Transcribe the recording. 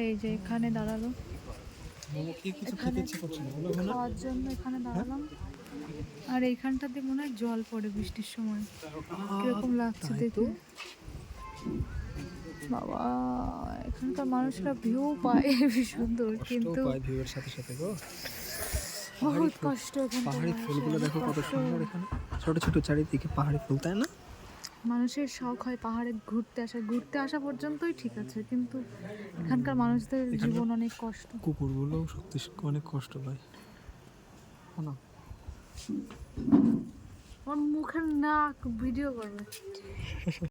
এই যে এখানে দাঁড়ালো, কিছু এখানে খেতে ইচ্ছে করছে না বলো না? খাওয়ার জন্য এখানে দাঁড়ালাম। আর এইখানটাতে মনে হয় জল পড়ে বৃষ্টির সময়, কিরকম লাগছে তাই তো। দেখে। বাবা, এখানকার মানুষরা ভিউ পায় হেবি সুন্দর, কষ্টও কিন্তু পায় ভিউয়ের সাথে সাথে গো। পাহাড়ি বহুত ফুল, কষ্ট এখানকার পাহাড়ি মানুষের, ফুলগুলো অনেক দেখো কত কষ্ট। সুন্দর এখানে। ছোট ছোট চারিদিকে পাহাড়ি ফুল, তাই না? মানুষের শখ হয় পাহাড়ে ঘুরতে আসা পর্যন্তই ঠিক আছে, কিন্তু এখানকার মানুষদের এখানকার জীবন অনেক কষ্ট। কুকুরগুলো সত্যি অনেক কষ্ট পায় না? আমার মুখের নাক ভিডিও করবে।